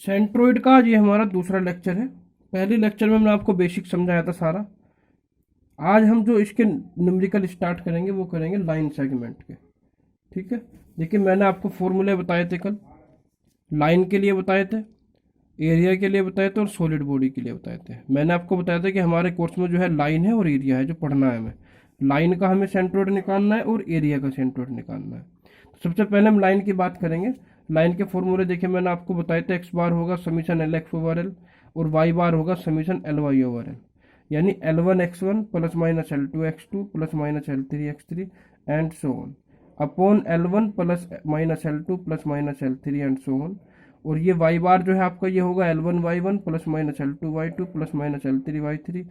Centroid का ये हमारा दूसरा लेक्चर है। पहले लेक्चर में मैंने आपको बेसिक समझाया था सारा। आज हम जो इसके न्यूमेरिकल स्टार्ट करेंगे वो करेंगे लाइन सेगमेंट के। ठीक है, देखिए मैंने आपको फॉर्मूले बताए थे कल। लाइन के लिए बताए थे, एरिया के लिए बताए थे और सॉलिड बॉडी के लिए बताए थे। मैंने आपको बताया था कि हमारे कोर्स में जो है लाइन है और एरिया है जो पढ़ना है हमें। लाइन का हमें सेंट्रोइड निकालना है और एरिया का सेंट्रोइड निकालना है। तो सबसे पहले हम लाइन की बात करेंगे। लाइन के फॉर्मूले देखिए मैंने आपको बताए थे, एक्स बार होगा summation L X over L और वाई बार होगा summation L Y over L. यानी L one X one plus minus L two X two plus minus L three X three and so on upon L one plus minus L two plus minus L three and so on. और ये Y bar जो है आपका ये होगा L one Y one plus minus L two Y to plus minus L three Y three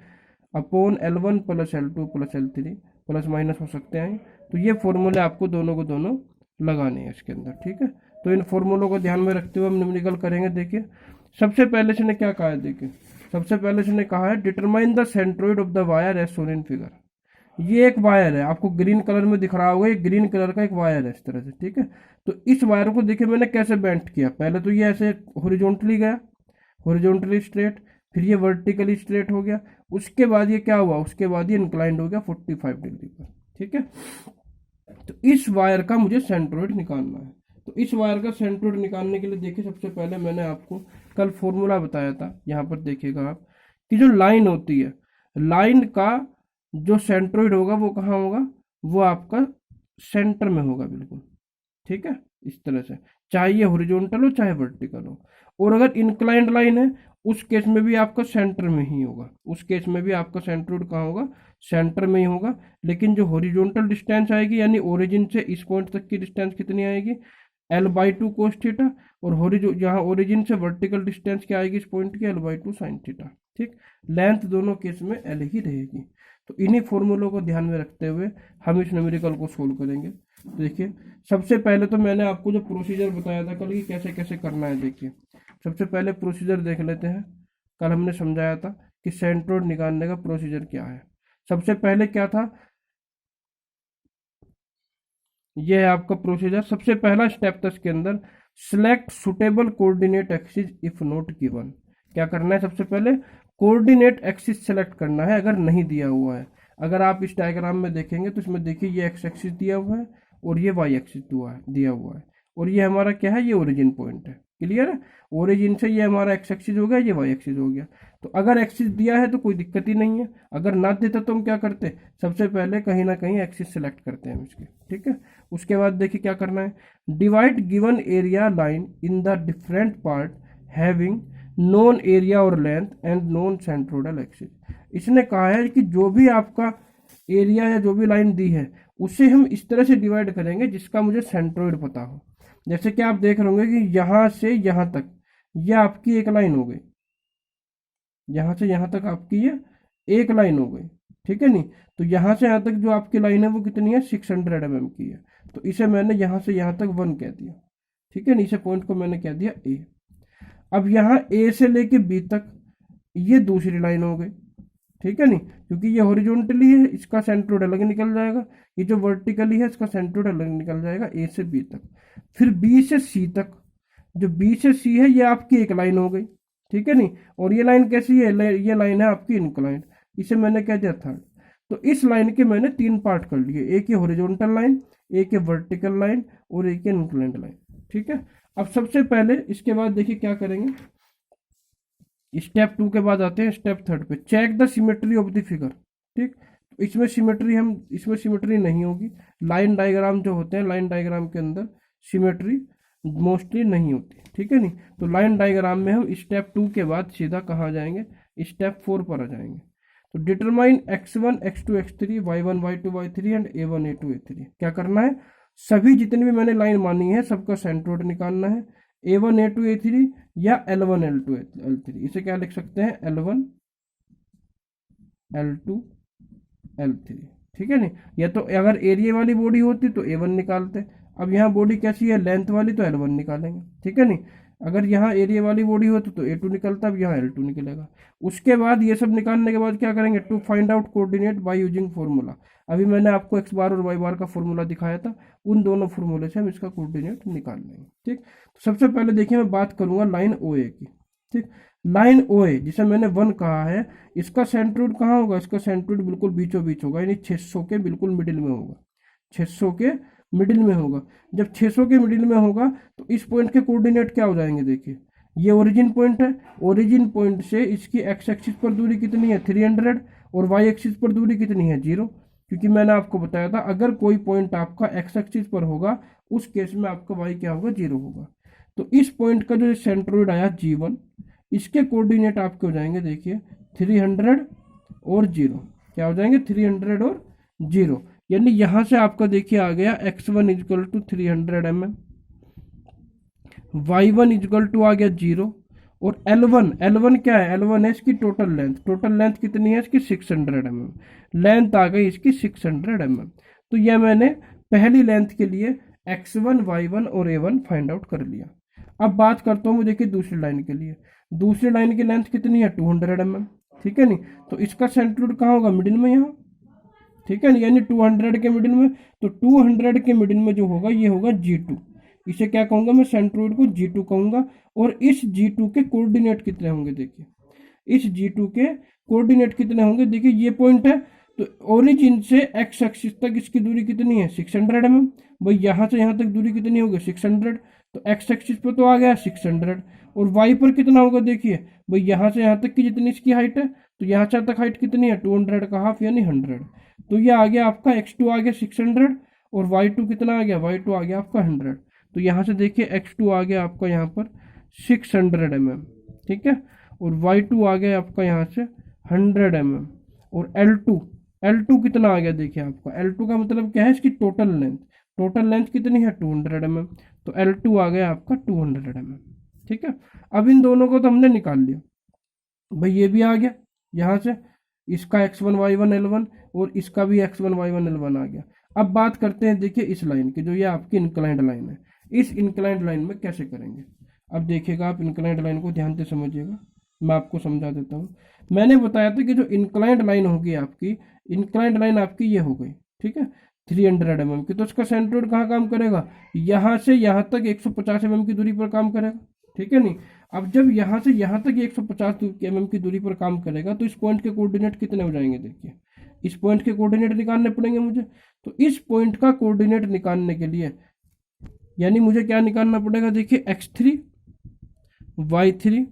upon L one plus L two plus L three plus minus हो सकते हैं। तो ये फॉर्मूले आपको दोनों को दोनों लगाने हैं इसके अंदर। ठीक है, तो इन फॉर्मूलों को ध्यान में रखते हुए हम न्यूमेरिकल करेंगे। देखिए सबसे पहले से ने क्या कहा है, देखिए सबसे पहले से ने कहा है determine the centroid of the wire as shown in figure. ये एक वायर है, आपको ग्रीन कलर में दिख रहा होगा, ये ग्रीन कलर का एक वायर है इस तरह से। ठीक है, तो इस वायर को देखिए मैंने कैसे बेंट किया। पहले तो ये ऐसे हॉरिजॉन्टली गया, हॉरिजॉन्टली स्ट्रेट, फिर ये वर्टिकली स्ट्रेट हो गया, उसके बाद ये क्या हुआ, उसके बाद ये इंक्लाइंड हो गया 45 डिग्री पर। ठीक है, तो इस वायर का मुझे सेंट्रोइड निकालना है। तो इस वायर का सेंट्रोइड निकालने के लिए देखिए सबसे पहले मैंने आपको कल फॉर्मूला बताया था, यहाँ पर देखिएगा आप कि जो लाइन होती है, लाइन का जो सेंट्रोइड होगा वो कहाँ होगा, वो आपका सेंटर में होगा बिल्कुल। ठीक है, इस तरह से, चाहे ये हॉरिजॉन्टल हो चाहे वर्टिकल हो। और अगर इंक्लाइंड लाइन है उस केस में भी आपका सेंटर में ही होगा, उस केस में भी आपका सेंट्रोइड कहाँ होगा, सेंटर में ही होगा। लेकिन जो हॉरिजॉन्टल डिस्टेंस आएगी यानी ओरिजिन से इस पॉइंट तक की डिस्टेंस कितनी आएगी, L by two cos theta. और जहाँ ओरिजिन से वर्टिकल डिस्टेंस क्या आएगी इस पॉइंट की, L by two sine theta. ठीक, लेंथ दोनों केस में एल ही रहेगी। तो इन्हीं फॉर्मूलों को ध्यान में रखते हुए हम इस न्यूमेरिकल को सोल्व करेंगे। तो देखिए सबसे पहले तो मैंने आपको जो प्रोसीजर बताया था कल कि कैसे कैसे करना है, देखिए सबसे पहले प्रोसीजर देख लेते हैं। कल हमने समझाया था कि सेंट्रोइड निकालने का प्रोसीजर क्या है। सबसे पहले क्या था, यह है आपका प्रोसीजर। सबसे पहला स्टेप था इसके अंदर, select suitable coordinate axis if not given. क्या करना है, सबसे पहले कोऑर्डिनेट एक्सिस सेलेक्ट करना है अगर नहीं दिया हुआ है। अगर आप इस डायग्राम में देखेंगे तो इसमें देखिए ये एक्स एक्सिस दिया हुआ है और ये वाई एक्सिस दिया हुआ है और ये हमारा क्या है, ये ओरिजिन पॉइंट है। क्लियर है, ओरिजिन से ये हमारा एक्स एक्सिस हो गया, ये वाई एक्सिस हो गया। तो अगर एक्सिस दिया है तो कोई दिक्कत ही नहीं है, अगर ना देता तो हम क्या करते, सबसे पहले कहीं ना कहीं एक्सिस सेलेक्ट करते हैं हम इसके। ठीक है, उसके बाद देखिए क्या करना है, divide given area line in the different part having known area और length and known centroidal axis. इसने कहा है कि जो भी आपका एरिया या जो भी लाइन दी है उसे हम इस तरह से डिवाइड करेंगे जिसका मुझे सेंट्रोइड पता हो। जैसे कि आप देख रहे होंगे कि यहाँ से यहाँ तक यह आपकी एक लाइन हो गई, यहाँ से यहाँ तक आपकी ये एक लाइन हो गई। ठीक है नहीं, तो यहाँ से यहाँ तक जो आपकी लाइन है वो कितनी है, 600 mm की है। तो इसे मैंने यहाँ से यहाँ तक 1 कह दिया। ठीक है, नीचे पॉइंट को मैंने कह दिया ए। अब यहाँ ए से लेके बी तक ये दूसरी लाइन हो गई। ठीक है नहीं, क्योंकि ये हॉरिजॉन्टली है इसका सेंट्रोइड अलग निकल जाएगा, ये जो वर्टिकली है इसका सेंट्रोइड अलग निकल जाएगा ए से बी तक। फिर बी से सी तक, जो बी से सी है ये आपकी एक लाइन हो गई। ठीक है नहीं, और ये लाइन कैसी है, ये लाइन है आपकी इंक्लाइंड, इसे मैंने कह दिया थर्ड। तो इस लाइन के मैंने 3 पार्ट कर लिए, एक ये हॉरिजॉन्टल लाइन, एक ये वर्टिकल लाइन और एक ये इंक्लाइंड लाइन। ठीक है, अब सबसे पहले इसके बाद देखिए क्या करेंगे, स्टेप 2 के बाद आते हैं स्टेप 3 पे, check the symmetry of the figure. ठीक, तो इसमें सिमेट्री नहीं होगी। लाइन डायग्राम जो होते हैं, लाइन डायग्राम के अंदर सिमेट्री मोस्टली नहीं होती। ठीक है नहीं, तो लाइन डायग्राम में हम स्टेप 2 के बाद सीधा कहाँ जाएंगे, स्टेप 4 पर आ जाएंगे। तो determine x1 x2 x3 y1 y2 y3 and a1 a2 a3। क्या करना है, सभी जितनी भी मैंने लाइन मानी है सबका सेंट्रोइड निकालना है, a1 a2 a3 या l1 l2 l3। इसे क्या लिख सकते हैं, l1 l2 l3। ठीक है नहीं, या तो अगर एरिया वाली बॉडी होती तो a1 निकालते, अब यहाँ बॉडी कैसी है, लेंथ वाली, तो L1 निकालेंगे, ठीक है नहीं। अगर यहाँ एरिया वाली बॉडी हो तो A2 निकलता, अब यहाँ L2 निकलेगा। उसके बाद ये सब निकालने के बाद क्या करेंगे, to find out coordinate by using formula. अभी मैंने आपको x बार और y बार का फॉर्मूला दिखाया था, उन दोनों फॉर्मूले से हम इसका कोऑर्डिनेट निकाल लेंगे, ठीक। तो सबसे पहले देखिए मैं बात करूंगा लाइन OA की, ठीक। लाइन OA जिसे मैंने 1 कहा है, इसका सेंट्रोइड कहाँ होगा, इसका सेंट्रोइड बिल्कुल बीचों बीच होगा, यानी 600 के बिल्कुल मिडिल में होगा, 600 के मिडिल में होगा। जब 600 के मिडिल में होगा तो इस पॉइंट के कोऑर्डिनेट क्या हो जाएंगे, देखिए ये ओरिजिन पॉइंट है, ओरिजिन पॉइंट से इसकी x एक्सिस पर दूरी कितनी है 300 और y एक्सिस पर दूरी कितनी है 0, क्योंकि मैंने आपको बताया था अगर कोई पॉइंट आपका x एक्सिस पर होगा उस केस में आपका y क्या होगा 0 होगा। तो इस पॉइंट का जो सेंट्रोइड आया G1, इसके कोऑर्डिनेट आपके हो जाएंगे, देखिए 300 और 0, क्या हो जाएंगे 300 और 0, यानी यहां से आपका देखिए आ गया x1 equal to 300 mm, y1 equal to आ गया 0, और L1 क्या है, L1 है इसकी टोटल लेंथ कितनी है इसकी 600 mm, लेंथ आ गई इसकी 600 mm। तो यह मैंने पहली लेंथ के लिए x1 y1 और a1 फाइंड आउट कर लिया। अब बात करता हूँ देखिए दूसरी लाइन के लिए, दूसरी लाइन की लेंथ कितनी है 200 mm, ठीक है नहीं। तो इसका सेंट्रोइड कहाँ होगा, मिडिल में यहाँ, ठीक है, यानी 200 के मिडिल में। तो 200 के मिडिल में जो होगा ये होगा G2, इसे क्या कहूंगा मैं, सेंट्रोइड को G2 कहूंगा। और इस G2 के कोऑर्डिनेट कितने होंगे, देखिए इस G2 के कोऑर्डिनेट कितने होंगे, देखिए ये पॉइंट है, तो ओरिजिन से x एक्सिस तक इसकी दूरी कितनी है 600 mm, भाई यहाँ से यहाँ तक दूरी कितनी होगी 600, तो x एक्सिस पर तो आ गया 600, और y पर कितना होगा, देखिए भाई यहाँ से यहाँ तक की जितनी इसकी हाइट है, तो यहाँ से तक हाइट कितनी है 200 का हाफ यानी 100, तो ये आ गया आपका x2 आ गया 600 और y2 कितना आ गया, y2 आ गया आपका 100। तो यहाँ से देखिए x2 आ गया आपका यहाँ पर 600 mm, ठीक है, और y2 आ गया आपका यहाँ से 100 mm, और L2 कितना आ गया, देखिए आपका L2 का मतलब क्या है, इसकी टोटल लेंथ कितनी है 200 mm, तो L2 आ गया आपका 200 mm, ठीक है। अब इन दोनों को तो हमने निकाल लिया, भाई ये भी आ गया यहाँ से, इसका x1 y1 L1 और इसका भी x1 y1 L1 आ गया। अब बात करते हैं देखिए इस लाइन की, जो ये आपकी इंक्लाइंड लाइन है, इस इंक्लाइंड लाइन में कैसे करेंगे। अब देखिएगा आप इंक्लाइंड लाइन को ध्यान से समझिएगा, मैं आपको समझा देता हूँ। मैंने बताया था कि जो इंक्लाइंड लाइन होगी आपकी, इंक्लाइंड लाइन आपकी ये हो गई, ठीक है 300 mm की, तो उसका सेंट्रोइड कहाँ काम करेगा, यहाँ से यहाँ तक 150 mm की दूरी पर काम करेगा, ठीक है नहीं। अब जब यहाँ से यहाँ तक 150 mm की दूरी पर काम करेगा तो इस पॉइंट के कोऑर्डिनेट कितने हो जाएंगे, देखिए इस पॉइंट के कोऑर्डिनेट निकालने पड़ेंगे मुझे। तो इस पॉइंट का कोऑर्डिनेट निकालने के लिए यानी मुझे क्या निकालना पड़ेगा, देखिए x3 y3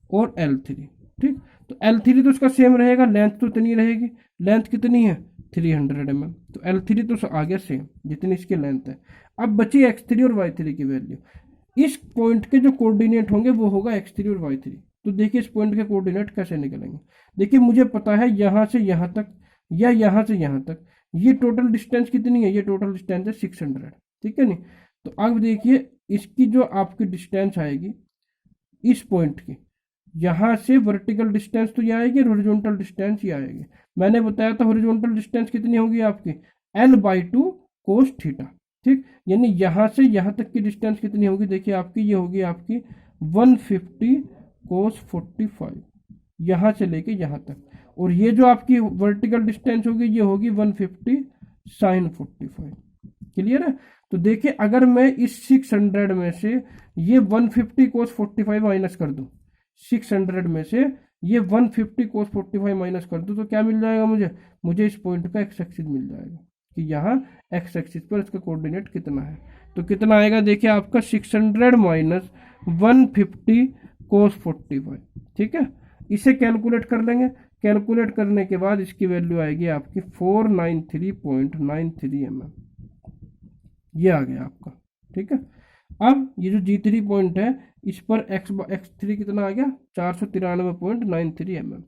और L3, ठीक। तो L3 तो इसका सेम रहेगा, लेंथ तो इतनी रहेगी, लेंथ कितनी है 300 mm, तो L3 तो आ गया सेम जितनी इसकी लेंथ है। अब बची x3 और y3 की वैल्यू, इस पॉइंट के जो कोऑर्डिनेट होंगे वो होगा x3 और y3। तो देखिए इस पॉइंट के कोऑर्डिनेट कैसे निकलेंगे, देखिए मुझे पता है यहाँ से यहाँ तक या यहाँ से यहाँ तक ये टोटल डिस्टेंस कितनी है, ये टोटल डिस्टेंस है 600, ठीक है नहीं। तो अब देखिए इसकी जो आपकी डिस्टेंस आएगी इस पॉइंट की, यहाँ से वर्टिकल डिस्टेंस तो ये आएगी, हॉरिजॉन्टल डिस्टेंस ये आएगी। मैंने बताया था हॉरिजॉन्टल डिस्टेंस कितनी होगी आपकी L/2 cos थीटा, ठीक, यानी यहाँ से यहाँ तक की डिस्टेंस कितनी होगी, देखिए आपकी ये होगी आपकी 150 cos 45 यहाँ से लेके यहाँ तक, और ये जो आपकी वर्टिकल डिस्टेंस होगी ये होगी 150 sin 45, क्लियर है। तो देखिए अगर मैं इस 600 में से ये 150 cos 45 माइनस कर दूं, 600 में से ये 150 cos 45 माइनस कर दूं तो क्या मिल जाएगा मुझे इस पॉइंट का एक्स एक्सिस मिल जाएगा कि यहाँ एक्स एक्सिस पर इसका कोऑर्डिनेट कितना है। तो कितना आएगा, देखिए आपका 600 माइनस 150 cos 45, ठीक है। इसे कैलकुलेट कर लेंगे, कैलकुलेट करने के बाद इसकी वैल्यू आएगी आपकी 493.93 mm, ये आ गया आपका, ठीक है। अब ये जो G3 पॉइंट है इस पर x3 कितना आ गया 493.93 mm।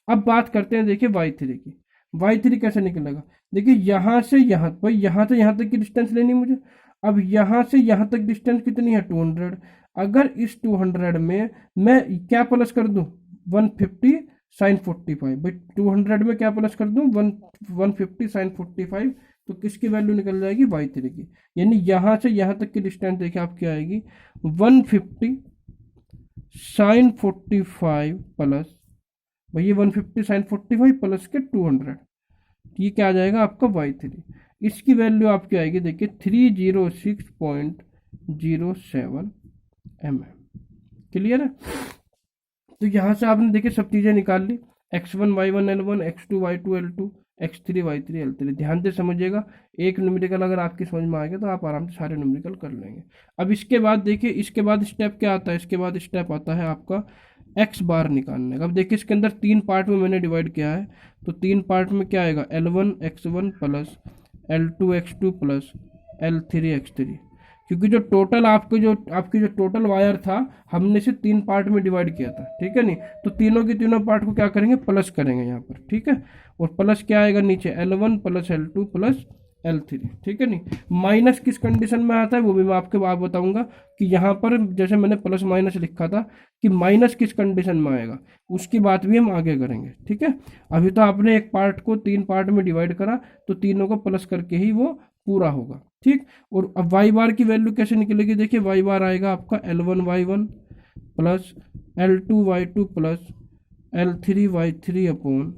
अब बात करते हैं देखिए y3 की, y3 कैसे निकलेगा, देखिए यहाँ से यहाँ भाई यहाँ से यहाँ तक की डिस्टेंस लेनी मुझे। अब यहाँ से यहाँ तक डिस्टेंस कितनी है 200, अगर इस 200 में मैं क्या प्लस कर दूं 150 sin 45, भाई 200 में क्या प्लस कर दूं 150 sin 45 तो किसकी वैल्यू निकल जाएगी, y3 की। यानी यहाँ से यहाँ तक की डिस्टेंस देखिए आपकी आएगी 150 साइन 45 प्लस, भैया 150 साइन 45 प्लस के 200, ये क्या आ जाएगा आपका y3। इसकी वैल्यू आपकी आएगी देखिए 306.07 mm। क्लियर है। तो यहाँ से आपने देखिए सब चीज़ें निकाल ली, x1 y1 l1, x2 y2 l2, x3 y3 l3। ध्यान से समझिएगा, एक न्यूमेरिकल अगर आपकी समझ में आ गया तो आप आराम से सारे न्यूमेरिकल कर लेंगे। अब इसके बाद देखिए, इसके बाद स्टेप क्या आता है, इसके बाद स्टेप आता है आपका x बार निकालने का। अब देखिए इसके अंदर 3 पार्ट में मैंने डिवाइड किया है, तो 3 पार्ट में क्या आएगा, l1 x1 plus l2 x2 plus l3 x3। क्योंकि जो टोटल आपकी जो टोटल वायर था, हमने इसे 3 पार्ट में डिवाइड किया था, ठीक है नहीं। तो तीनों के तीनों पार्ट को क्या करेंगे, प्लस करेंगे यहाँ पर, ठीक है। और प्लस क्या आएगा नीचे, L1 plus L2 plus L3, ठीक है नहीं। माइनस किस कंडीशन में आता है वो भी मैं आपके बाद बताऊंगा, कि यहाँ पर जैसे मैंने प्लस माइनस लिखा था कि माइनस किस कंडीशन में आएगा, उसकी बात भी हम आगे करेंगे, ठीक है। अभी तो आपने एक पार्ट को 3 पार्ट में डिवाइड करा, तो तीनों को प्लस करके ही वो पूरा होगा, ठीक। और अब वाई बार की वैल्यू कैसे निकलेगी, देखिए वाई बार आएगा आपका L1 y1 plus L2 y2 plus L3 y3 upon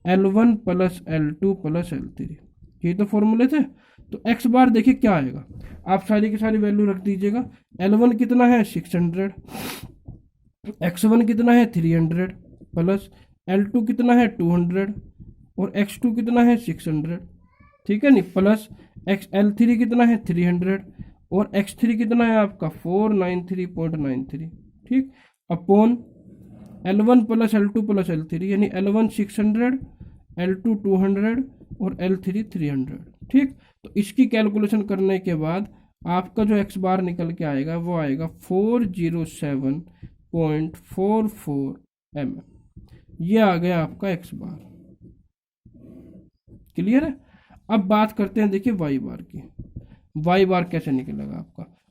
L1 plus L2 plus L3। ये तो फॉर्मूले थे। तो x बार देखिए क्या आएगा, आप सारी की सारी वैल्यू रख दीजिएगा। L1 कितना है 600, x1 कितना है 300 प्लस L2 कितना है 200 और x2 कितना है 600, ठीक है नहीं, प्लस L3 कितना है 300 और x3 कितना है आपका 493.93, ठीक, upon L1 plus L2 plus L3, यानी L1 600, L2 200 और L3 300, ठीक। तो इसकी कैलकुलेशन करने के बाद आपका जो x बार निकल के आएगा वो आएगा 407.44 mm। ये आ गया आपका x बार। क्लियर है। अब बात करते हैं देखिए y बार की। y बार कैसे निकलेगा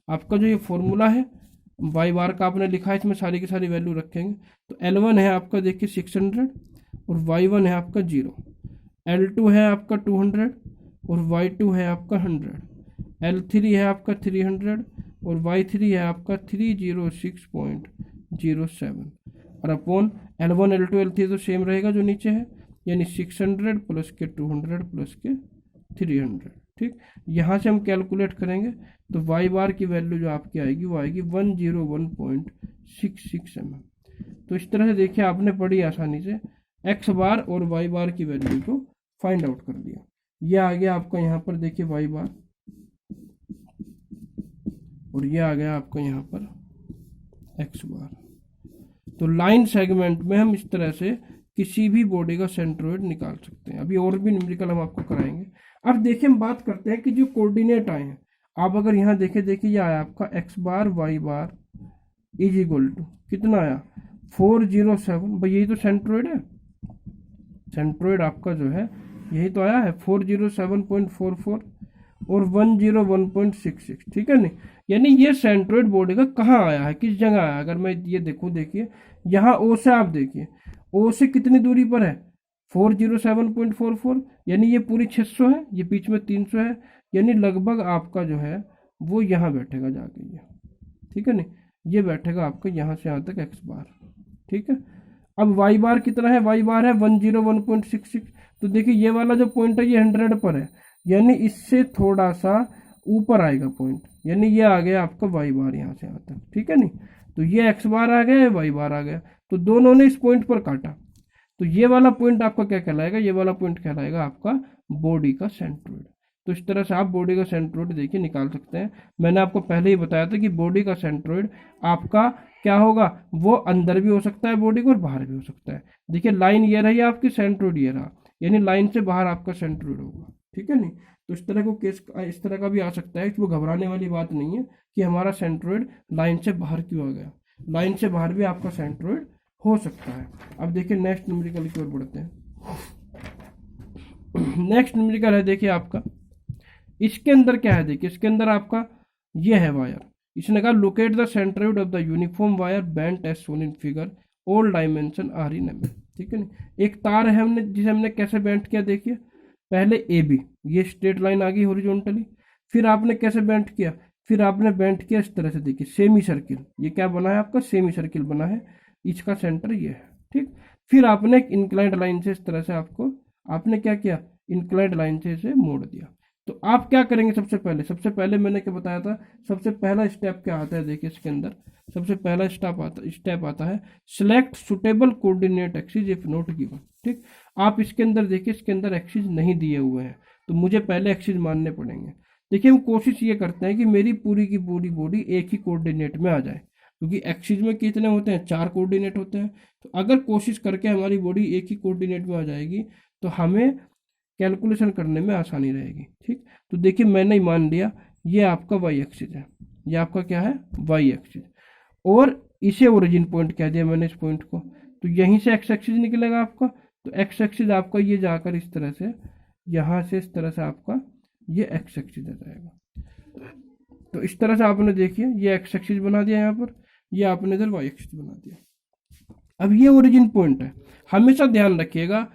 आपका जो ये फॉर्मूला है y बार का आपने लिखा है, इसमें सारी की सारी वैल्यू रखेंगे। तो L1 है आपका देखिए 600 और y1 है आपका 0, L2 है आपका 200 और y2 है आपका 100, L3 है आपका 300 और y3 है आपका 306.07 और अपॉन L1 L2 L3 तो सेम रहेगा जो नीचे है, यानी 600 प्लस के 200 प्लस के 300, ठीक। यहाँ से हम कैलकुलेट करेंगे तो y बार की वैल्यू जो आपकी आएगी वो आएगी 101.66 mm। तो इस तरह से देखिए आपने बड़ी आसानी से x बार और y बार की वैल्यू को फाइंड आउट कर लिया। ये आ गया आपका यहाँ पर देखिए y बार और ये आ गया आपका यहाँ पर x बार। तो लाइन सेगमेंट में हम इस तरह से किसी भी बॉडी का सेंट्रोइड निकाल सकते हैं। अभी और भी न्यूमेरिकल हम आपको कराएंगे। अब देखिए हम बात करते हैं कि जो कोऑर्डिनेट आए हैं, आप अगर यहाँ देखिए ये आया आपका x bar y bar is equal to कितना आया 407। भाई यही तो सेंट्रोइड है, सेंट्रोइड आपका जो है यही तो आया है 407.44 और 101.66, ठीक है नहीं। यानी ये सेंट्रोइड बॉडी का कहाँ आया है, किस जगह आया है। अगर मैं ये देखूँ, देखिए यहाँ ओ से आप देखिए ओ से कितनी दूरी पर है 407.44, यानी ये पूरी 600 है, ये बीच में 300 है, यानी लगभग आपका जो है वो यहाँ बैठेगा जाके ये, ठीक है नहीं, ये बैठेगा आपका यहाँ से यहाँ तक x बार, ठीक है। अब y बार कितना है, y बार है 101.66। तो देखिए ये वाला जो पॉइंट है ये 100 पर है, यानी इससे थोड़ा सा ऊपर आएगा पॉइंट, यानी ये आ गया आपका y बार यहाँ से यहाँ तक, ठीक है नहीं। तो ये x बार आ गया, y बार आ गया, तो दोनों ने इस पॉइंट पर काटा। तो ये वाला पॉइंट आपका क्या कहलाएगा, ये वाला पॉइंट कहलाएगा आपका बॉडी का सेंट्रोइड। तो इस तरह से आप बॉडी का सेंट्रोइड देखिए निकाल सकते हैं। मैंने आपको पहले ही बताया था कि बॉडी का सेंट्रोइड आपका क्या होगा, वो अंदर भी हो सकता है बॉडी को और बाहर भी हो सकता है। देखिए लाइन ये रही आपकी, सेंट्रोइड ये रहा, यानी लाइन से बाहर आपका सेंट्रोइड होगा, ठीक है नहीं। तो इस तरह को केस इस तरह का भी आ सकता है, इसमें घबराने वाली बात नहीं है कि हमारा सेंट्रोइड लाइन से बाहर क्यों आ गया, लाइन से बाहर भी आपका सेंट्रोइड हो सकता है। अब देखिए नेक्स्ट न्यूमेरिकल की ओर बढ़ते हैं। नेक्स्ट न्यूमेरिकल है देखिए आपका, इसके अंदर क्या है, देखिए इसके अंदर आपका ये है वायर। इसने कहा locate the centroid of the uniform wire bent as shown in figure, all dimension are in M, ठीक है नहीं। एक तार है हमने जिसे हमने कैसे बेंट किया, देखिए पहले ए बी, ये स्ट्रेट लाइन आ गई हॉरिजॉन्टली। फिर आपने कैसे बेंट किया, फिर आपने बेंट किया इस तरह से, देखिए सेमी सर्किल, ये क्या बना है आपका, सेमी सर्किल बना है, इसका सेंटर ये है, ठीक। फिर आपने एक इंक्लाइंड लाइन से इस तरह से आपको, आपने क्या किया, इंक्लाइंड लाइन से इसे मोड़ दिया। तो आप क्या करेंगे, सबसे पहले मैंने क्या बताया था, सबसे पहला स्टेप क्या आता है, देखिए इसके अंदर सबसे पहला स्टेप आता है select suitable coordinate axis if not given, ठीक। आप इसके अंदर देखिए, इसके अंदर एक्सिस नहीं दिए हुए हैं, तो मुझे पहले एक्सिस मानने पड़ेंगे। देखिए हम कोशिश ये करते हैं कि मेरी पूरी की पूरी बॉडी एक ही कोऑर्डिनेट में आ जाए, क्योंकि एक्सिस में कितने होते हैं, 4 कोऑर्डिनेट होते हैं। तो अगर कोशिश करके हमारी बॉडी एक ही कोऑर्डिनेट में आ जाएगी तो हमें कैलकुलेशन करने में आसानी रहेगी, ठीक। तो देखिए मैंने ही मान लिया ये आपका वाई एक्सिस है, ये आपका क्या है, वाई एक्सिस, और इसे ओरिजिन पॉइंट कह दिया मैंने इस पॉइंट को। तो यहीं से एक्स एक्सिस निकलेगा आपका, तो एक्स एक्सिस आपका ये जाकर इस तरह से, यहाँ से इस तरह से आपका ये एक्स एक्सिस आ जाएगा। तो इस तरह से आपने देखिए ये एक्स एक्सिस बना दिया यहाँ पर, ये आपने इधर वाई एक्सिस बना दिया। अब ये ओरिजिन पॉइंट है, हमेशा ध्यान रखिएगा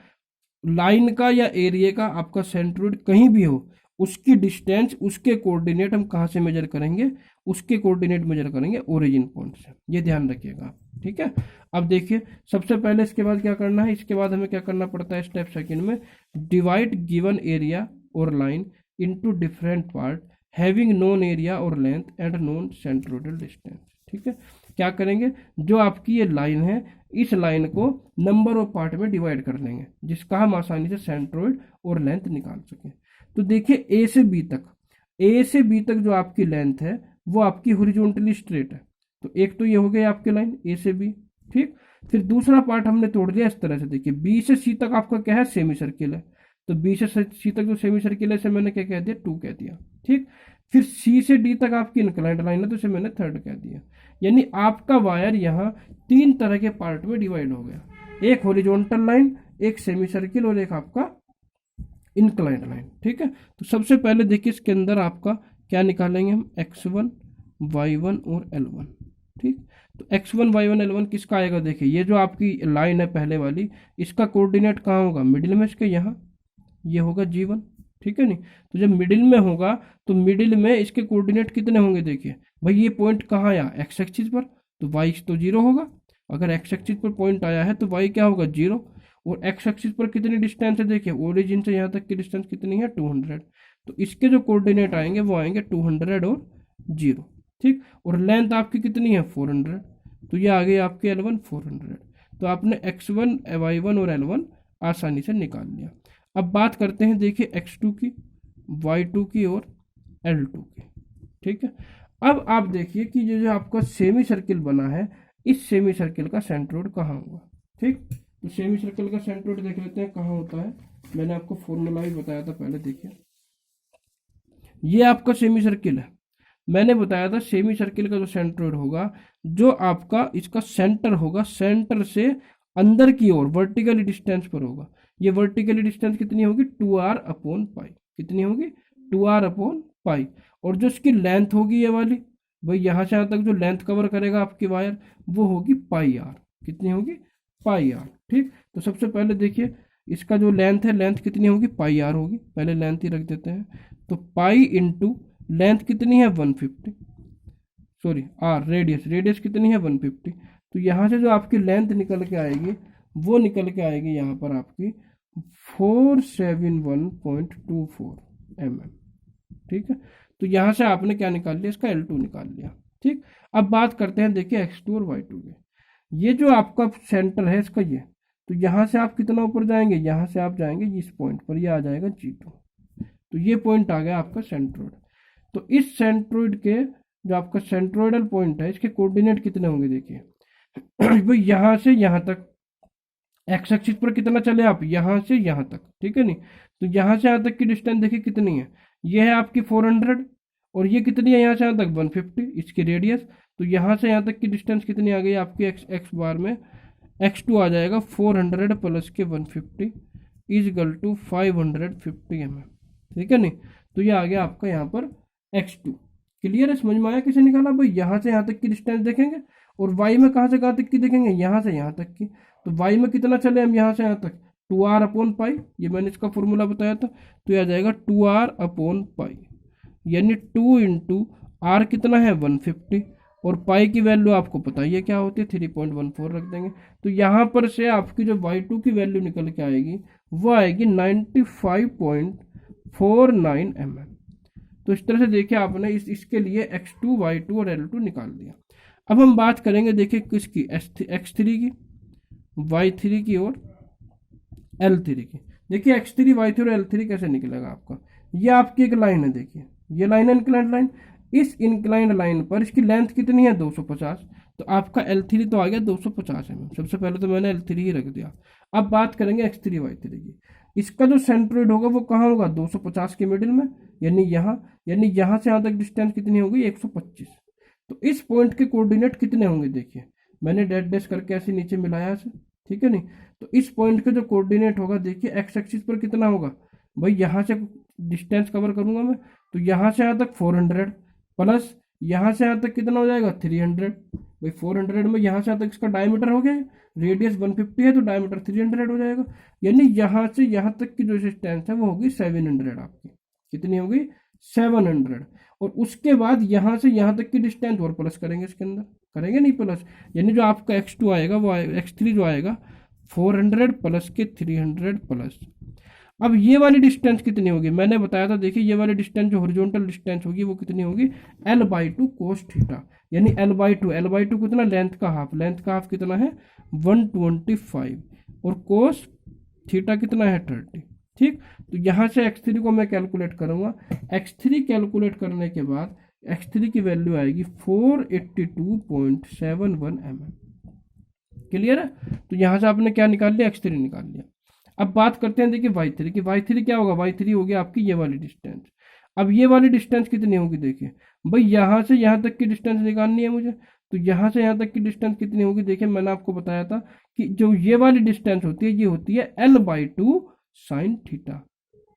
लाइन का या एरिया का आपका सेंट्रोइड कहीं भी हो, उसकी डिस्टेंस, उसके कोऑर्डिनेट हम कहाँ से मेजर करेंगे, उसके कोऑर्डिनेट मेजर करेंगे ओरिजिन पॉइंट से, ये ध्यान रखिएगा आप, ठीक है। अब देखिए सबसे पहले इसके बाद क्या करना है, इसके बाद हमें क्या करना पड़ता है स्टेप सेकंड में, डिवाइड गिवन एरिया और line into different part having known area और length and known centroidal distance, ठीक है। क्या करेंगे, जो आपकी ये लाइन है, इस लाइन को नंबर ऑफ पार्ट में डिवाइड कर लेंगे, जिसका हम आसानी से सेंट्रोइड और लेंथ निकाल सकें। तो देखिए ए से बी तक जो आपकी लेंथ है वो आपकी हॉरिजॉन्टली स्ट्रेट है। तो एक तो ये हो गई आपकी लाइन ए से बी, ठीक। फिर दूसरा पार्ट हमने तोड़ दिया इस तरह से, देखिए बी से सी तक आपका क्या है, सेमी सर्किल है। तो बी से सी तक जो सेमी सर्किल है इसे मैंने क्या कह दिया, 2 कह दिया, ठीक। फिर सी से डी तक आपकी इंक्लाइंड लाइन है, तो इसे मैंने 3rd कह दिया। यानी आपका वायर यहाँ 3 तरह के पार्ट में डिवाइड हो गया, एक हॉरिजॉन्टल लाइन, एक सेमी सर्किल और एक आपका इंक्लाइंड लाइन, ठीक है। तो सबसे पहले देखिए इसके अंदर आपका क्या निकालेंगे हम, x1 y1 और l1, ठीक। तो x1 y1 l1 किसका आएगा, देखिए ये जो आपकी लाइन है पहले वाली, इसका कोऑर्डिनेट कहाँ होगा, मिडिल में इसके यहाँ, ये होगा g1, ठीक है नहीं। तो जब मिडिल में होगा तो मिडिल में इसके कोऑर्डिनेट कितने होंगे, देखिए भाई ये पॉइंट कहाँ आया, एक्स एक्सिस पर, तो y तो 0 होगा। अगर एक्स एक्सिस पर पॉइंट आया है तो y क्या होगा, 0। और एक्स एक्सिस पर कितनी डिस्टेंस है, देखिए ओरिजिन से यहाँ तक की डिस्टेंस कितनी है, 200। तो इसके जो कोऑर्डिनेट आएंगे वो आएंगे 200 और 0, ठीक। और लेंथ आपकी कितनी है, 400, तो ये आ गई आपकी L1 400। तो आपने x1 y1 और L1 आसानी से निकाल लिया। अब बात करते हैं देखिए x2 की, y2 की और L2 की, ठीक है। अब आप देखिए कि ये जो आपका सेमी सर्किल बना है, इस सेमी सर्किल का सेंट्रोइड कहाँ होगा, ठीक। तो सेमी सर्किल का सेंट्रोइड देख लेते हैं कहाँ होता है, मैंने आपको फॉर्मूला भी बताया था पहले, देखिए ये आपका सेमी सर्किल है, मैंने बताया था सेमी सर्किल का जो सेंट्रोइड होगा, जो आपका इसका सेंटर होगा, सेंटर से अंदर की ओर वर्टिकली डिस्टेंस पर होगा। ये वर्टिकली डिस्टेंस कितनी होगी, 2r/पाई, कितनी होगी, 2r/पाई। और जो इसकी लेंथ होगी ये वाली, भाई यहाँ से यहाँ तक जो लेंथ कवर करेगा आपकी वायर, वो होगी पाई आर, कितनी होगी, पाई आर, ठीक। तो सबसे पहले देखिए इसका जो लेंथ है, लेंथ कितनी होगी, पाई आर होगी, पहले लेंथ ही रख देते हैं। तो पाई इंटू लेंथ कितनी है, 150, सॉरी आर, रेडियस कितनी है, 150। तो यहाँ से जो आपकी लेंथ निकल के आएगी वो निकल के आएगी यहाँ पर आपकी 471.24 mm, ठीक है। तो यहाँ से आपने क्या निकाल लिया, इसका L2 निकाल लिया, ठीक। अब बात करते हैं देखिए x2 और y2 के, ये जो आपका सेंटर है इसका ये, तो यहाँ से आप कितना ऊपर जाएंगे, यहाँ से आप जाएंगे इस पॉइंट पर, ये आ जाएगा G2। तो ये पॉइंट आ गया आपका सेंट्रोइड। तो इस सेंट्रोइड के जो आपका सेंट्रोइडल पॉइंट है, इसके कोऑर्डिनेट कितने होंगे, देखिए भाई यहाँ से यहाँ तक एक्स एक्सिस पर कितना चले आप, यहाँ से यहाँ तक, ठीक है नहीं। तो यहाँ से यहाँ तक की डिस्टेंस देखिए कितनी है, ये है आपकी 400, और ये कितनी है यहाँ से यहाँ तक 150, इसकी रेडियस। तो यहाँ से यहाँ तक की डिस्टेंस कितनी आ गई आपकी, एक्स बार में x2 आ जाएगा 400 प्लस के 150 इजगल टू 550 mm, ठीक है नहीं। तो ये आ गया आपका यहाँ पर x2। क्लियर है, समझ में आया कैसे निकाला, भाई यहाँ से यहाँ तक की डिस्टेंस देखेंगे, और y में कहाँ से कहाँ तक की देखेंगे, यहाँ से यहाँ तक की। तो y में कितना चले हम यहाँ से यहाँ तक, 2r/पाई, ये मैंने इसका फॉर्मूला बताया था, तो ये आ जाएगा 2r/पाई, यानी 2 इंटू आर कितना है 150, और पाई की वैल्यू आपको पता ही है क्या होती है 3.14 रख देंगे। तो यहाँ पर से आपकी जो y2 की वैल्यू निकल के आएगी वो आएगी 95.49 mm। तो इस तरह से देखिए आपने इसके लिए x2, y2 और L2 निकाल दिया। अब हम बात करेंगे देखिए किसकी, x3 की, y3 की और L3 की। देखिए x3, y3 और L3 कैसे निकलेगा आपका, ये आपकी एक लाइन है, देखिए ये लाइन है इंक्लाइंड लाइन, इस इंक्लाइंड लाइन पर इसकी लेंथ कितनी है 250, तो आपका L3 तो आ गया 250 mm। सबसे पहले तो मैंने L3 ही रख दिया। अब बात करेंगे x3, y3 की। इसका जो सेंट्रोइड होगा वो कहाँ होगा 250 के मिडिल में, यानी यहाँ से यहाँ तक डिस्टेंस कितनी होगी 125। तो इस पॉइंट के कोऑर्डिनेट कितने होंगे, देखिए मैंने डैश डैश करके ऐसे नीचे मिलाया से, ठीक है नहीं। तो इस पॉइंट का जो कोऑर्डिनेट होगा देखिए एक्स एक्सिस पर कितना होगा, भाई यहाँ से डिस्टेंस कवर करूंगा मैं, तो यहाँ से यहाँ तक 400 प्लस यहाँ से यहाँ तक कितना हो जाएगा 300। भाई 400 में यहाँ से यहाँ तक इसका डायमीटर हो गया, रेडियस 150 है तो डायमीटर 300 हो जाएगा, यानी यहाँ से यहाँ तक की जो डिस्टेंस है वो होगी 700 आपकी, कितनी होगी 700। और उसके बाद यहाँ से यहाँ तक की डिस्टेंस और प्लस करेंगे इसके अंदर, करेंगे नहीं प्लस, यानी जो आपका x2 आएगा वो x3 जो आएगा 400 प्लस के 300 प्लस। अब ये वाली डिस्टेंस कितनी होगी, मैंने बताया था देखिए ये वाली डिस्टेंस जो हॉरिजॉन्टल डिस्टेंस होगी वो कितनी होगी L/2 cos थीटा, यानी L/2 कितना, लेंथ का हाफ कितना है 125 और कोस थीटा कितना है 30, ठीक। तो यहाँ से x3 को मैं कैलकुलेट करूँगा, x3 कैलकुलेट करने के बाद x3 की वैल्यू आएगी 482.71 mm। क्लियर है, तो यहाँ से आपने क्या निकाल लिया x3 निकाल लिया। अब बात करते हैं देखिए y3 की, y3 क्या होगा, y3 होगी आपकी ये वाली डिस्टेंस। अब ये वाली डिस्टेंस कितनी होगी, देखिए भाई यहाँ से यहाँ तक की डिस्टेंस निकालनी है मुझे, तो यहाँ से यहाँ तक की डिस्टेंस कितनी होगी, देखिए मैंने आपको बताया था कि जो ये वाली डिस्टेंस होती है ये होती है L/2 sine theta,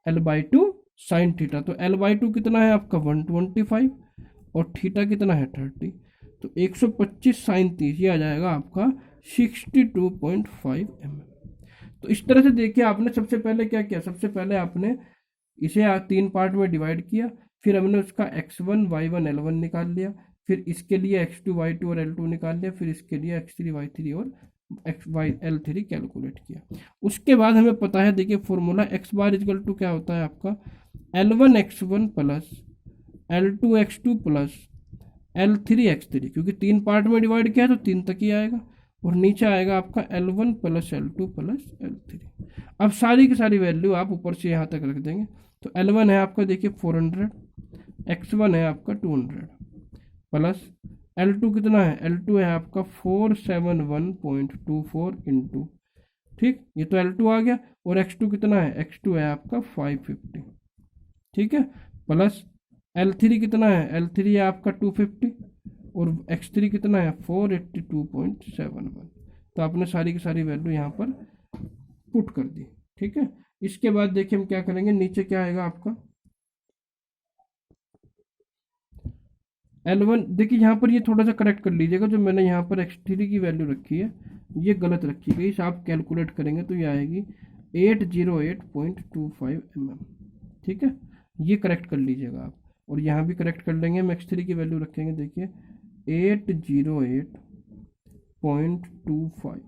L/2 sine theta. तो L/2 कितना है आपका 125 और थीटा कितना है 30, तो 125 साइन 30 ये आ जाएगा आपका 62.5 mm। तो इस तरह से देखिए आपने सबसे पहले क्या किया, सबसे पहले आपने इसे 3 पार्ट में डिवाइड किया, फिर हमने उसका x1, y1, L1 निकाल लिया, फिर इसके लिए x2, y2 और L2 निकाल लिया, फिर इसके लिए x3, y3 और L3 कैलकुलेट किया। उसके बाद हमें पता है देखिए formula x bar is equal to क्या होता है आपका L1x1 plus L2x2 plus L3x3, क्योंकि 3 पार्ट में डिवाइड किया है तो 3 तक ही आएगा, और नीचे आएगा आपका L1 plus L2 plus L3। अब सारी की सारी वैल्यू आप ऊपर से यहाँ तक रख देंगे, तो L1 है आपका देखिए 400, x1 है आपका 200 प्लस L2 कितना है, L2 है आपका 471.24 इंटू, ठीक, ये तो L2 आ गया, और x2 कितना है, x2 है आपका 550, ठीक है, प्लस L3 कितना है, L3 है आपका 250 और x3 कितना है 482.71। तो आपने सारी की सारी वैल्यू यहाँ पर पुट कर दी, ठीक है। इसके बाद देखिए हम क्या करेंगे, नीचे क्या आएगा आपका L1, देखिए यहाँ पर ये थोड़ा सा करेक्ट कर लीजिएगा, जो मैंने यहाँ पर x3 की वैल्यू रखी है ये गलत रखी गई, इसे आप कैलकुलेट करेंगे तो ये आएगी 808.25 mm, ठीक है, ये करेक्ट कर लीजिएगा आप, और यहाँ भी करेक्ट कर लेंगे, हम x3 की वैल्यू रखेंगे देखिए 808.25,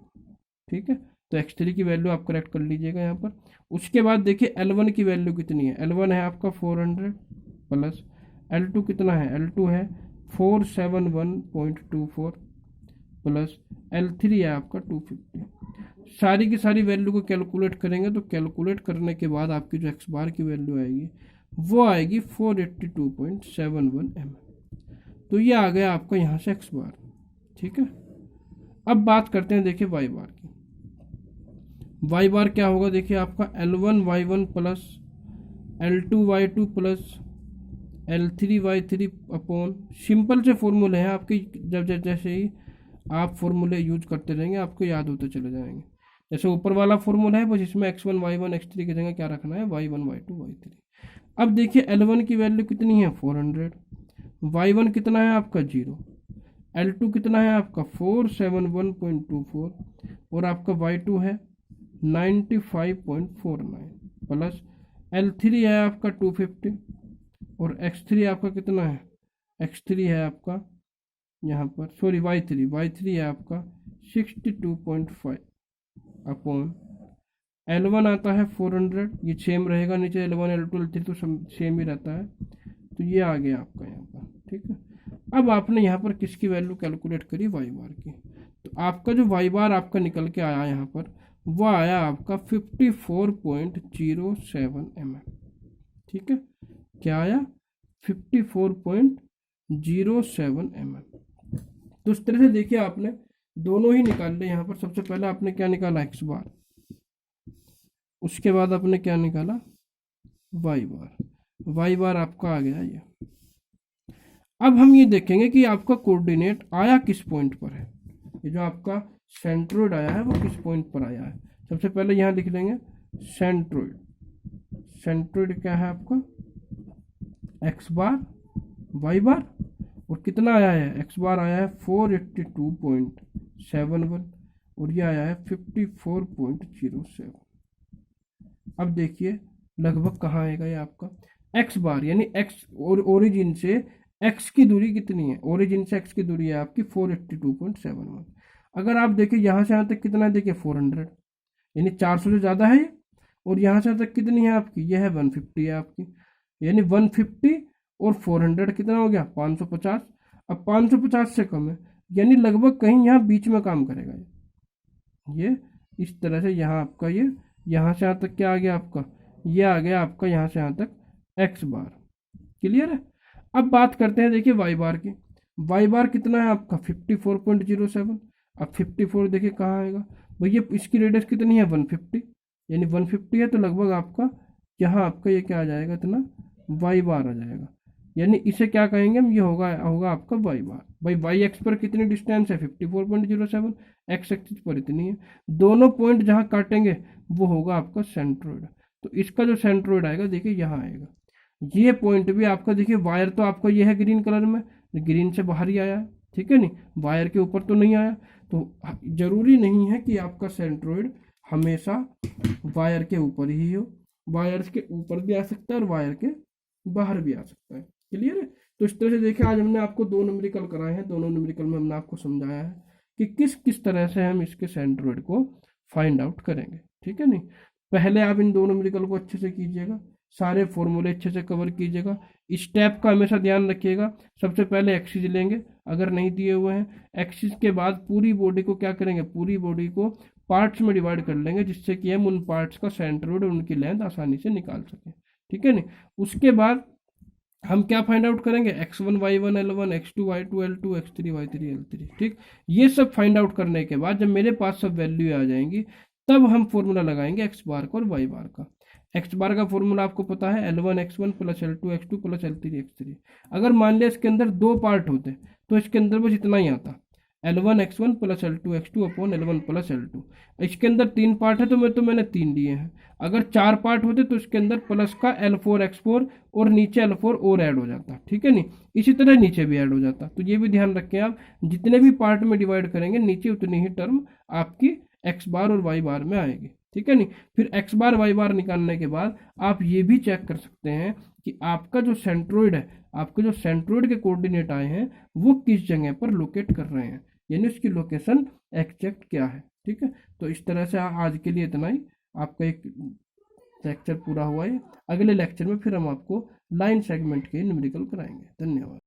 ठीक है। तो x3 की वैल्यू आप करेक्ट कर लीजिएगा यहाँ पर। उसके बाद देखिए L1 की वैल्यू कितनी है, L1 है आपका 400 प्लस L2 कितना है, L2 है 471.24 प्लस L3 है आपका 250। सारी की सारी वैल्यू को कैलकुलेट करेंगे, तो कैलकुलेट करने के बाद आपकी जो x बार की वैल्यू आएगी वो आएगी 482.71 mm। तो ये आ गया आपका यहाँ से x बार, ठीक है। अब बात करते हैं देखिए y बार की, y बार क्या होगा, देखिए आपका L1 y1 plus L2 y2 plus L3 y3 upon, simple से फॉर्मूले हैं आपके, जब जैसे ही आप फॉर्मूले यूज करते रहेंगे आपको याद होते चले जाएंगे। जैसे ऊपर वाला फॉर्मूला है बस इसमें x1 y1 x3 की जगह क्या रखना है y1 y2 y3। अब देखिए L1 की वैल्यू कितनी है 400, y1 कितना है आपका 0, L2 कितना है आपका 471.24 और आपका y2 है 95.49 प्लस L3 है आपका 250 और X3 आपका कितना है, X3 है आपका यहाँ पर, सॉरी Y3 है आपका 62.5 अपॉन L1 आता है 400, ये सेम रहेगा नीचे, L1 L2 L3 तो सेम ही रहता है, तो ये आ गया आपका यहाँ पर, ठीक है। अब आपने यहाँ पर किसकी वैल्यू कैलकुलेट करी, वाई बार की, तो आपका जो वाई बार आपका निकल के आया यहाँ पर, वो आया आपका 54.07 mm, ठीक है। क्या आया, 54.07 mm। तो इस तरह से देखिए आपने दोनों ही निकाल ले यहाँ पर। सबसे पहले आपने क्या निकाला, एक्स बार, उसके बाद आपने क्या निकाला, वाई बार आपका आ गया ये। अब हम ये देखेंगे कि आपका कोऑर्डिनेट आया किस पॉइंट पर है, ये जो आपका सेंट्रोइड आया है वो किस पॉइंट पर आया है। सबसे पहले यहाँ लिख लेंगे सेंट्रोइड क्या है आपका, एक्स बार वाई बार, और कितना आया है, एक्स बार आया है 482.71 और ये आया है 54.07। अब देखिए लगभग कहाँ आएगा ये आपका, एक्स बार यानी एक्स और ओरिजिन से एक्स की दूरी कितनी है, ओरिजिन से एक्स की दूरी है आपकी 482.71। अगर आप देखिए यहाँ से यहाँ तक कितना है, देखिए 400 यानी 400 से ज़्यादा है ये, और यहाँ से तक कितनी है आपकी, यह है 150 है आपकी, यानी 150 और 400 कितना हो गया, 550। अब 550 से कम है, यानी लगभग कहीं यहाँ बीच में काम करेगा ये इस तरह से। यहाँ आपका ये यहाँ से यहाँ तक क्या आ गया आपका, ये आ गया आपका यहाँ से यहाँ तक एक्स बार। क्लियर है। अब बात करते हैं देखिए वाई बार की। वाई बार कितना है आपका 54.07। अब 54 देखिए कहाँ आएगा भैया, इसकी रेडियस कितनी है 150, यानी 150 है तो लगभग आपका यहाँ आपका ये क्या आ जाएगा, इतना वाई बार आ जाएगा। यानी इसे क्या कहेंगे हम, ये होगा आपका वाई बार। भाई वाई एक्स पर कितनी डिस्टेंस है 54.07, एक्स एक्सिस पर इतनी है। दोनों पॉइंट जहाँ काटेंगे वो होगा आपका सेंट्रोइड। तो इसका जो सेंट्रोइड आएगा देखिए यहाँ आएगा। ये पॉइंट भी आपका देखिए, वायर तो आपका ये है ग्रीन कलर में, ग्रीन से बाहर ही आया है, ठीक है नहीं, वायर के ऊपर तो नहीं आया। तो जरूरी नहीं है कि आपका सेंट्रोइड हमेशा वायर के ऊपर ही हो, वायर के ऊपर भी आ सकता है और वायर के बाहर भी आ सकता है। क्लियर है। तो इस तरह से देखिए आज हमने आपको दो न्यूमेरिकल कराए हैं, दोनों न्यूमेरिकल में हमने आपको समझाया है कि किस किस तरह से हम इसके सेंट्रोइड को फाइंड आउट करेंगे, ठीक है नहीं। पहले आप इन दोनों न्यूमेरिकल को अच्छे से कीजिएगा, सारे फॉर्मूले अच्छे से कवर कीजिएगा, स्टेप का हमेशा ध्यान रखिएगा। सबसे पहले एक्सिस लेंगे, अगर नहीं दिए हुए हैं एक्सिस के बाद पूरी बॉडी को क्या करेंगे, पूरी बॉडी को पार्ट्स में डिवाइड कर लेंगे, जिससे कि हम उन पार्ट्स का सेंट्रोइड और उनकी लेंथ आसानी से निकाल सकें, ठीक है नहीं। उसके बाद हम क्या फाइंड आउट करेंगे, x1 y1 l1 x2 y2 l2 x3 y3 l3, ठीक। ये सब फाइंड आउट करने के बाद जब मेरे पास सब वैल्यू आ जाएंगी तब हम फॉर्मूला लगाएंगे एक्स बार का और वाई बार का। एक्स बार का फॉर्मूला आपको पता है L1 x1 plus L2 x2 plus L3 x3। अगर मान लिया इसके अंदर दो पार्ट होते तो इसके अंदर बस इतना ही आता, L1 x1 plus L2 x2 upon L1 plus L2। इसके अंदर तीन पार्ट है तो मैंने तीन लिए हैं। अगर चार पार्ट होते तो इसके अंदर प्लस का L4 x4 और नीचे L4 और ऐड हो जाता, ठीक है नहीं। इसी तरह नीचे भी ऐड हो जाता। तो ये भी ध्यान रखें आप, जितने भी पार्ट में डिवाइड करेंगे नीचे उतनी ही टर्म आपकी एक्स बार और वाई बार में आएगी, ठीक है नहीं। फिर एक्स बार वाई बार निकालने के बाद आप ये भी चेक कर सकते हैं कि आपका जो सेंट्रोइड है, आपके जो सेंट्रोइड के कोऑर्डिनेट आए हैं वो किस जगह पर लोकेट कर रहे हैं, यानी उसकी लोकेशन एग्जैक्ट क्या है, ठीक है। तो इस तरह से आज के लिए इतना ही, आपका एक लेक्चर पूरा हुआ है। अगले लेक्चर में फिर हम आपको लाइन सेगमेंट के न्यूमेरिकल कराएंगे। धन्यवाद।